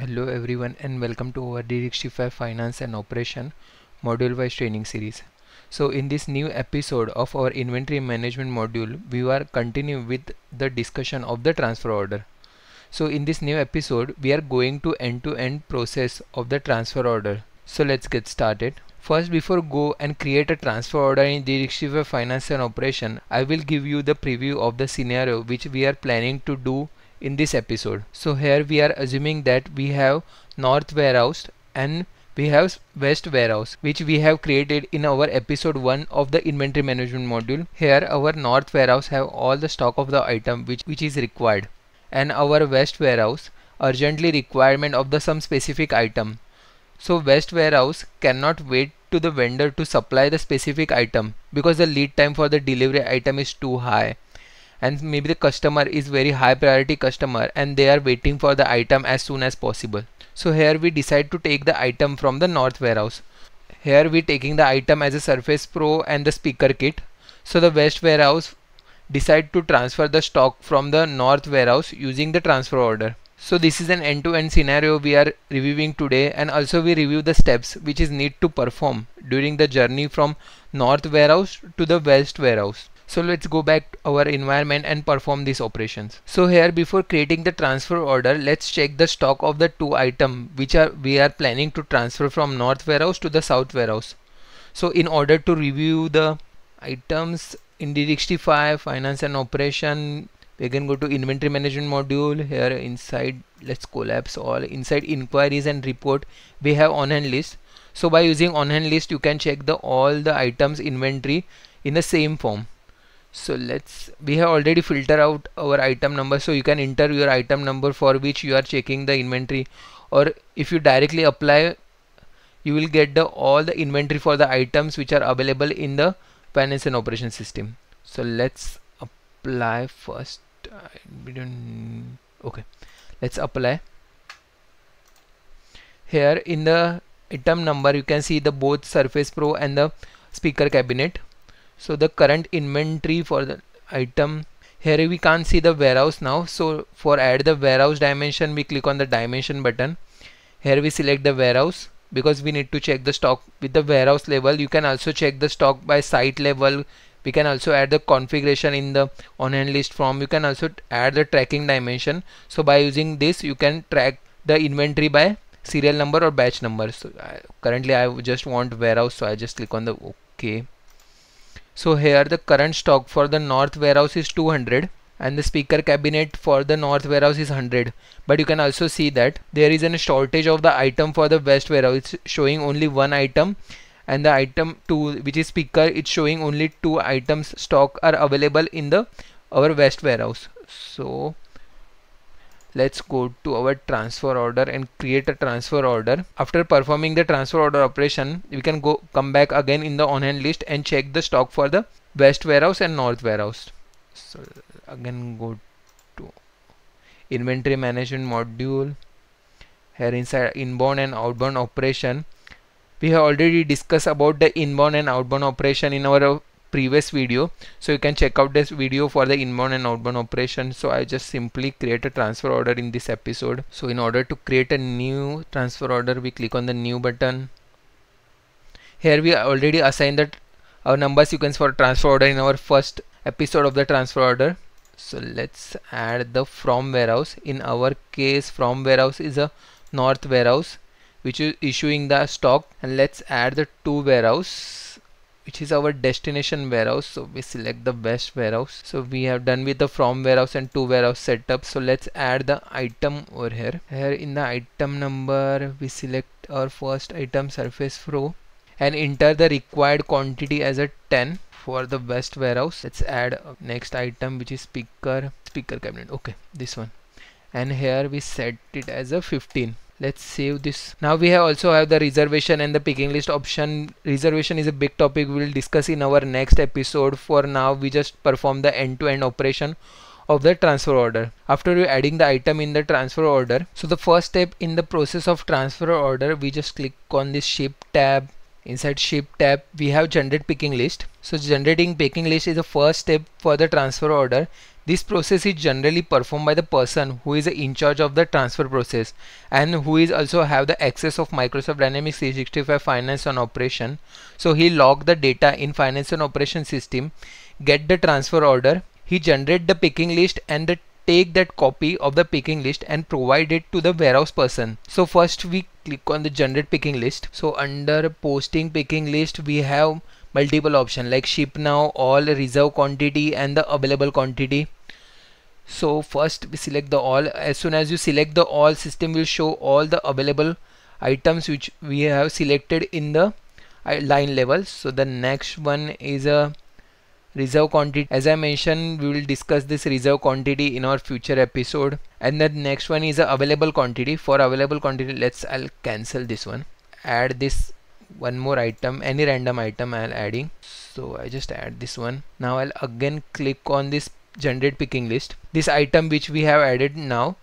Hello everyone and welcome to our D65 Finance and Operation module wise training series. So in this new episode of our inventory management module, we are continuing with the discussion of the transfer order. So in this new episode, we are going to end-to-end process of the transfer order. So let's get started. First, before go and create a transfer order in D65 Finance and Operation, I will give you the preview of the scenario which we are planning to do in this episode. So here we are assuming that we have North warehouse and we have West warehouse, which we have created in our episode 1 of the inventory management module. Here our North warehouse have all the stock of the item which is required, and our West warehouse urgently requirement of the some specific item. So West warehouse cannot wait to the vendor to supply the specific item because the lead time for the delivery item is too high, and maybe the customer is very high priority customer and they are waiting for the item as soon as possible. So here we decide to take the item from the North warehouse. Here we taking the item as a Surface Pro and the speaker kit. So the West warehouse decide to transfer the stock from the North warehouse using the transfer order. So this is an end-to-end scenario we are reviewing today, and also we review the steps which is need to perform during the journey from North warehouse to the West warehouse. So let's go back to our environment and perform these operations. So here, before creating the transfer order, let's check the stock of the two items which we are planning to transfer from North warehouse to the South warehouse. So in order to review the items in D65 Finance and Operation, we can go to inventory management module. Here inside, let's collapse all. Inside inquiries and report, we have on hand list. So by using on hand list, you can check all the items inventory in the same form. So we have already filtered out our item number, so you can enter your item number for which you are checking the inventory, or if you directly apply, you will get all the inventory for the items which are available in the finance and operation system. So let's apply first. Okay, let's apply. Here in the item number, you can see the both Surface Pro and the speaker cabinet. So the current inventory for the item, here we can't see the warehouse now. So for add the warehouse dimension, we click on the dimension button. Here we select the warehouse because we need to check the stock with the warehouse level. You can also check the stock by site level. We can also add the configuration in the on hand list form. You can also add the tracking dimension. So by using this, you can track the inventory by serial number or batch number. So currently I just want warehouse, so I just click on the OK. So here the current stock for the North warehouse is 200 and the speaker cabinet for the North warehouse is 100. But you can also see that there is a shortage of the item for the West warehouse. It's showing only one item, and the item 2, which is speaker, it's showing only 2 items stock are available in our West warehouse. So let's go to our transfer order and create a transfer order. After performing the transfer order operation, we can come back again in the on hand list and check the stock for the West warehouse and North warehouse. So again go to inventory management module. Here inside inbound and outbound operation, we have already discussed about the inbound and outbound operation in our previous video, so you can check out this video for the inbound and outbound operation. So I just simply create a transfer order in this episode. So in order to create a new transfer order, we click on the new button. Here we already assigned that our number sequence for transfer order in our first episode of the transfer order. So let's add the from warehouse. In our case, from warehouse is a North warehouse which is issuing the stock, and let's add the to warehouse which is our destination warehouse. So we select the West warehouse. So we have done with the from warehouse and to warehouse setup. So let's add the item over here. Here in the item number, we select our first item Surface Pro and enter the required quantity as a 10 for the West warehouse. Let's add next item which is speaker cabinet. Okay, this one, and here we set it as a 15. Let's save this. Now we also have the reservation and the picking list option. Reservation is a big topic we will discuss in our next episode. For now, we just perform the end-to-end operation of the transfer order. After you adding the item in the transfer order, so the first step in the process of transfer order, we just click on this ship tab Inside ship tab we have generate picking list. So generating picking list is the first step for the transfer order. This process is generally performed by the person who is in charge of the transfer process and who is also have the access of Microsoft Dynamics 365 Finance and Operation. So he log the data in Finance and Operation system, get the transfer order, he generate the picking list and take that copy of the picking list and provide it to the warehouse person. So first we click on the generate picking list. So under posting picking list we have multiple options like ship now, all, reserve quantity and the available quantity. So first we select the all. As soon as you select the all, system will show all the available items which we have selected in the line level. So the next one is a reserve quantity. As I mentioned, we will discuss this reserve quantity in our future episode. And the next one is a available quantity. For available quantity, I'll cancel this one, add this one more item, any random item I'll adding. So I just add this one. Now I'll again click on this generate picking list. This item which we have added now,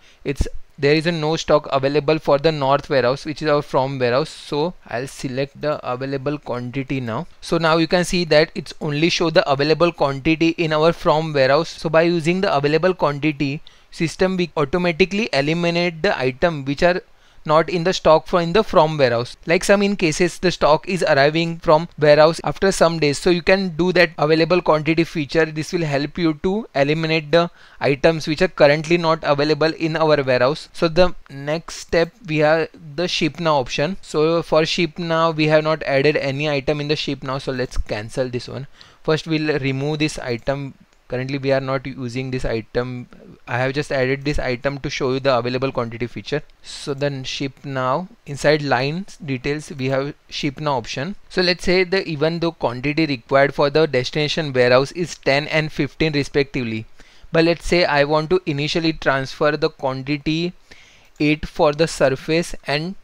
there is a no stock available for the north warehouse, which is our from warehouse. So I'll select the available quantity now. So now you can see that it's only show the available quantity in our from warehouse. So by using the available quantity, system will automatically eliminate the item which are not in the stock from warehouse. Like some in cases the stock is arriving from warehouse after some days, so you can do that available quantity feature. This will help you to eliminate the items which are currently not available in our warehouse. So the next step we have the ship now option. So for ship now we have not added any item in the ship now, so let's cancel this one. First we'll remove this item. Currently we are not using this item. I have just added this item to show you the available quantity feature. So then ship now, inside lines details we have ship now option. So let's say the even though quantity required for the destination warehouse is 10 and 15 respectively, but let's say I want to initially transfer the quantity 8 for the surface and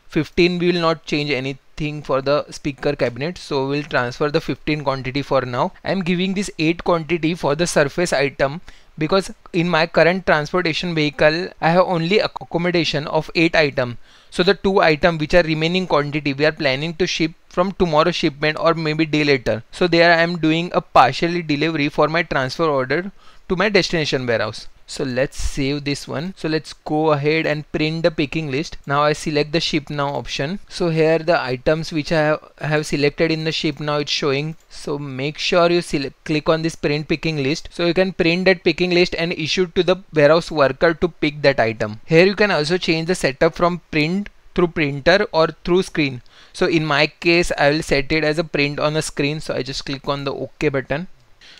15 we will not change anything for the speaker cabinet, so we'll transfer the 15 quantity for now. I'm giving this 8 quantity for the surface item because in my current transportation vehicle I have only accommodation of 8 items. So the 2 items which are remaining quantity we are planning to ship from tomorrow shipment or maybe day later. So there I am doing a partially delivery for my transfer order to my destination warehouse. So let's save this one. So let's go ahead and print the picking list. Now I select the ship now option. So here the items which I have selected in the ship now it's showing. So make sure you click on this print picking list. So you can print that picking list and issue to the warehouse worker to pick that item. Here you can also change the setup from print through printer or through screen. So in my case I will set it as a print on the screen. So I just click on the OK button.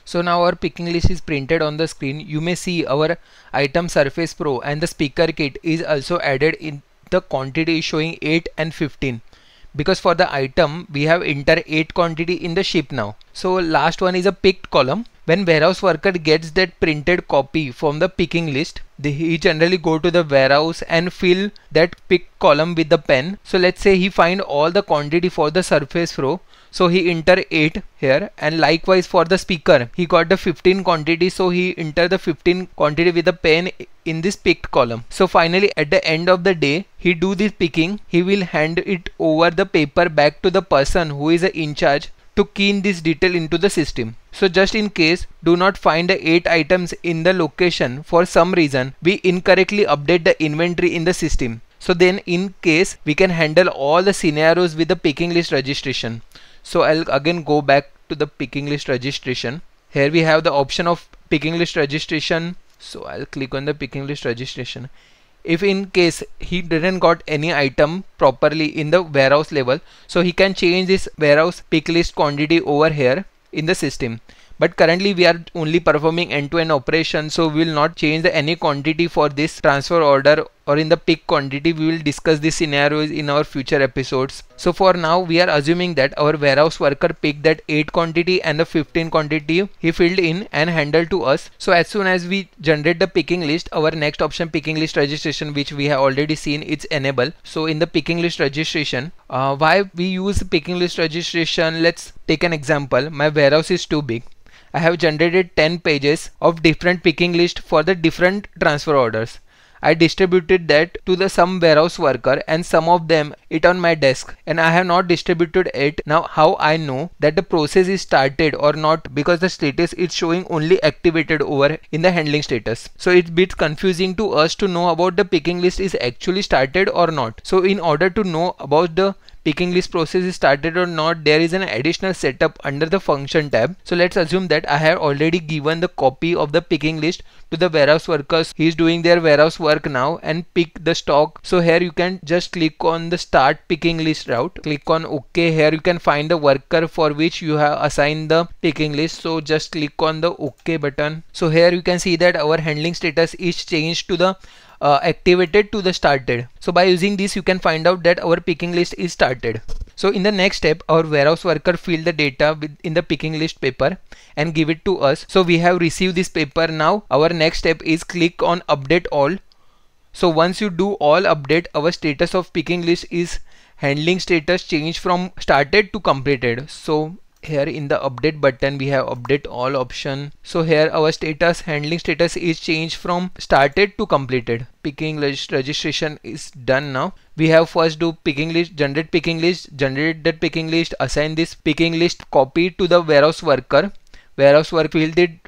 So now our picking list is printed on the screen. You may see our item Surface Pro and the speaker kit is also added in the quantity is showing 8 and 15. Because for the item we have enter 8 quantity in the ship now. So last one is a picked column. When warehouse worker gets that printed copy from the picking list, he generally go to the warehouse and fill that picked column with the pen. So let's say he find all the quantity for the Surface Pro. So he enter 8 here, and likewise for the speaker he got the 15 quantity, so he enter the 15 quantity with the pen in this picked column. So finally at the end of the day he do this picking, he will hand it over the paper back to the person who is in charge to key in this detail into the system. So just in case do not find the 8 items in the location for some reason, we incorrectly update the inventory in the system. So then in case we can handle all the scenarios with the picking list registration. So I'll again go back to the picking list registration. Here we have the option of picking list registration. So I'll click on the picking list registration. If in case he didn't got any item properly in the warehouse level, so he can change this warehouse pick list quantity over here in the system. But currently we are only performing end-to-end operation, so we will not change any quantity for this transfer order or in the pick quantity. We will discuss these scenarios in our future episodes. So for now we are assuming that our warehouse worker picked that 8 quantity and the 15 quantity he filled in and handled to us. So as soon as we generate the picking list, our next option picking list registration, which we have already seen, it's enable. So in the picking list registration, why we use picking list registration, let's take an example. My warehouse is too big. I have generated 10 pages of different picking list for the different transfer orders. I distributed that to the some warehouse worker, and some of them it on my desk, and I have not distributed it. Now how I know that the process is started or not, because the status is showing only activated over in the handling status. So it's bit confusing to us to know about the picking list is actually started or not. So in order to know about the picking list process is started or not, there is an additional setup under the function tab. So let's assume that I have already given the copy of the picking list to the warehouse workers. He is doing their warehouse work now and pick the stock. So here you can just click on the start picking list route, click on OK. Here you can find the worker for which you have assigned the picking list, so just click on the OK button. So here you can see that our handling status is changed to the activated to the started. So by using this you can find out that our picking list is started. So in the next step, our warehouse worker fill the data in the picking list paper and give it to us. So we have received this paper. Now our next step is click on update all. So once you do all update, our status of picking list is handling status change from started to completed. So here in the update button we have update all option. So here our status handling status is changed from started to completed. Picking list registration is done. Now we have first do picking list, generate that picking list, assign this picking list copy to the warehouse worker. Warehouse worker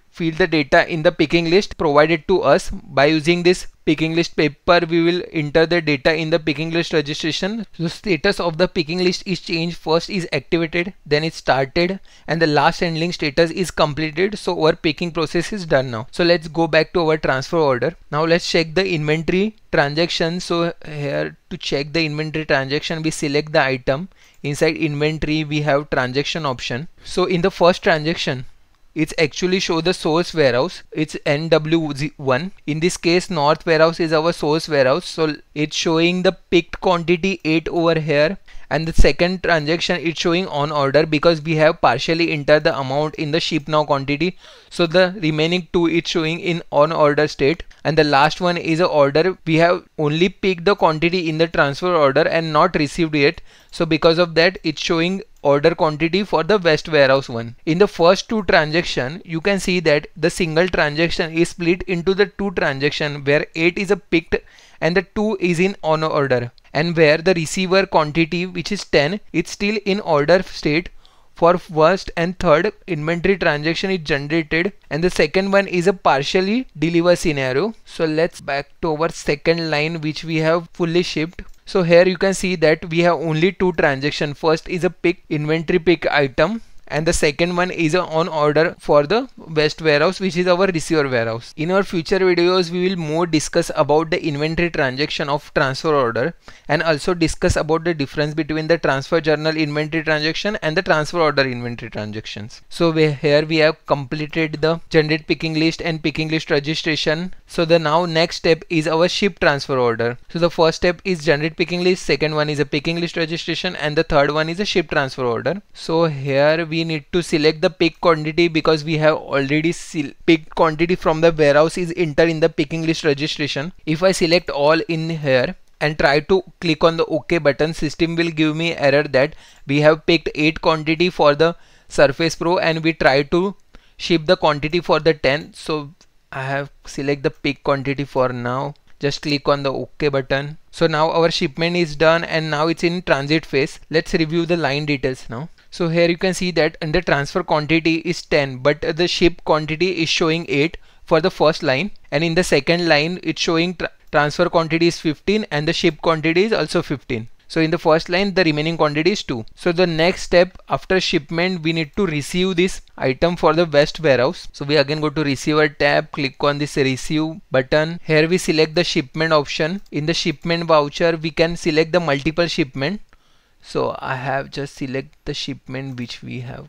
fill the data in the picking list provided to us. By using this picking list paper we will enter the data in the picking list registration. So status of the picking list is changed. First is activated, then it started, and the last handling status is completed. So our picking process is done now. So let's go back to our transfer order. Now let's check the inventory transaction. So here to check the inventory transaction we select the item. Inside inventory we have transaction option. So in the first transaction it's actually show the source warehouse, it's NW1. In this case north warehouse is our source warehouse, so it's showing the picked quantity 8 over here. And the second transaction it's showing on order because we have partially entered the amount in the ship now quantity, so the remaining 2 it's showing in on order state. And the last one is a order, we have only picked the quantity in the transfer order and not received yet, so because of that it's showing order quantity for the west warehouse one. In the first 2 transaction you can see that the single transaction is split into the 2 transaction where 8 is a picked and the 2 is in on order, and where the receiver quantity which is 10 it's still in order state. For first and third inventory transaction is generated, and the second one is a partially deliver scenario. So let's back to our second line which we have fully shipped. So here you can see that we have only 2 transactions. First is a pick inventory pick item, and the second one is a on order for the west warehouse which is our receiver warehouse. In our future videos we will more discuss about the inventory transaction of transfer order, and also discuss about the difference between the transfer journal inventory transaction and the transfer order inventory transactions. So here we have completed the generate picking list and picking list registration. So the now next step is our ship transfer order. So the first step is generate picking list, second one is a picking list registration, and the third one is a ship transfer order. So here we need to select the pick quantity because we have already picked quantity from the warehouse is entered in the picking list registration. If I select all in here and try to click on the OK button, system will give me error that we have picked 8 quantity for the Surface Pro and we try to ship the quantity for the 10. So I have select the pick quantity for now. Just click on the OK button. So now our shipment is done and now it's in transit phase. Let's review the line details now. So here you can see that in the transfer quantity is 10, but the ship quantity is showing 8 for the first line, and in the second line it's showing transfer quantity is 15 and the ship quantity is also 15. So in the first line the remaining quantity is 2. So the next step after shipment we need to receive this item for the west warehouse. So we again go to receiver tab, click on this receive button. Here we select the shipment option. In the shipment voucher we can select the multiple shipment. So I have just select the shipment which we have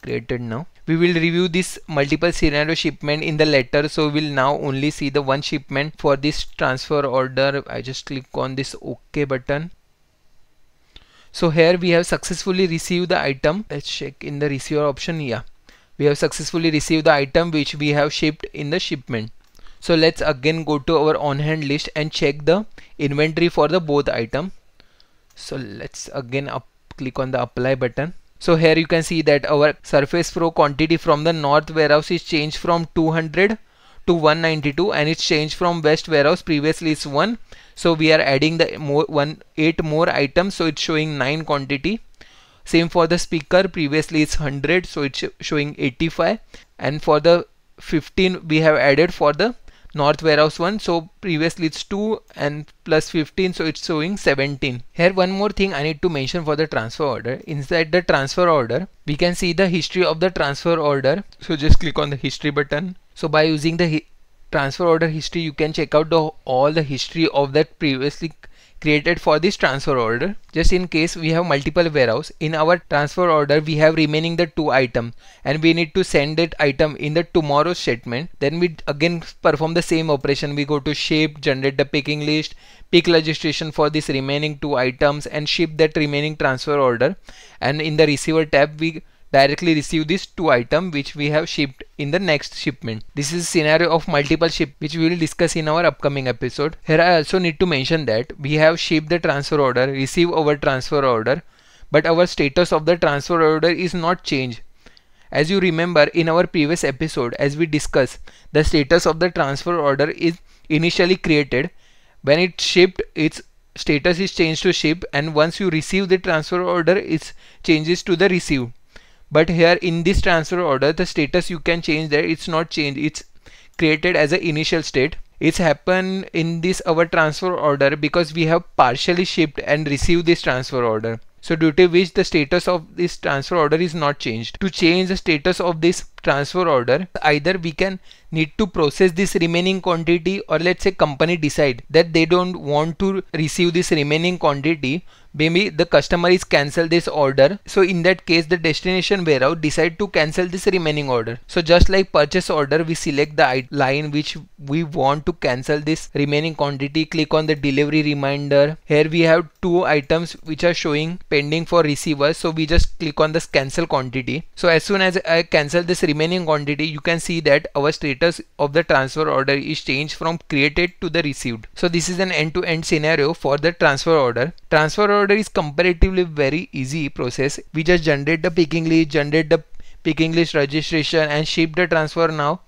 created now. We will review this multiple scenario shipment in the later, so we will now only see the one shipment for this transfer order. I just click on this OK button. So here we have successfully received the item. Let's check in the receiver option. Yeah, we have successfully received the item which we have shipped in the shipment. So let's again go to our on hand list and check the inventory for the both item. So let's again click on the apply button. So here you can see that our Surface Pro quantity from the north warehouse is changed from 200 to 192, and it's changed from west warehouse. Previously it's 1, so we are adding the 8 more items, so it's showing 9 quantity. Same for the speaker, previously it's 100, so it's showing 85, and for the 15 we have added for the north warehouse one, so previously it's 2 and plus 15, so it's showing 17. Here one more thing I need to mention for the transfer order. Inside the transfer order we can see the history of the transfer order, so just click on the history button. So by using the transfer order history, you can check out all the history of that previously created for this transfer order. Just in case we have multiple warehouse, in our transfer order we have remaining the 2 item, and we need to send that item in the tomorrow's statement. Then we again perform the same operation. We go to ship, generate the picking list, pick registration for this remaining 2 items, and ship that remaining transfer order, and in the receiver tab we directly receive these 2 items which we have shipped in the next shipment. This is a scenario of multiple ship which we will discuss in our upcoming episode. Here I also need to mention that we have shipped the transfer order, receive our transfer order, but our status of the transfer order is not changed. As you remember in our previous episode, as we discussed, the status of the transfer order is initially created. When it's shipped, its status is changed to ship, and once you receive the transfer order, it changes to the receive. But here in this transfer order, the status you can change there, it's not changed, it's created as an initial state. It's happened in this our transfer order because we have partially shipped and received this transfer order, so due to which the status of this transfer order is not changed. To change the status of this transfer order, either we can need to process this remaining quantity, or let's say company decide that they don't want to receive this remaining quantity, maybe the customer is cancel this order, so in that case the destination warehouse decide to cancel this remaining order. So just like purchase order, we select the line which we want to cancel this remaining quantity, click on the delivery reminder. Here we have 2 items which are showing pending for receivers, so we just click on this cancel quantity. So as soon as I cancel this remaining quantity, you can see that our status of the transfer order is changed from created to the received. So this is an end-to-end scenario for the transfer order. Transfer order is comparatively very easy process. We just generate the picking list, generate the picking list registration, and ship the transfer now,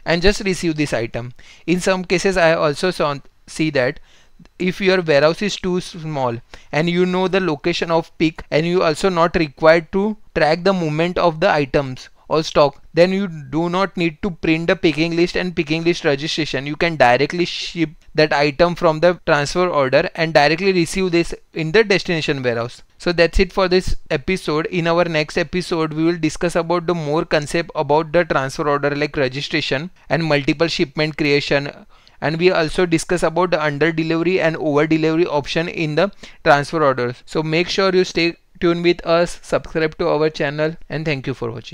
and just receive this item. In some cases I also see that if your warehouse is too small and you know the location of pick, and you also not required to track the movement of the items or stock, then you do not need to print the picking list and picking list registration. You can directly ship that item from the transfer order and directly receive this in the destination warehouse. So that's it for this episode. In our next episode we will discuss about the more concept about the transfer order, like registration and multiple shipment creation, and we also discuss about the under delivery and over delivery option in the transfer orders. So make sure you stay tuned with us, subscribe to our channel, and thank you for watching.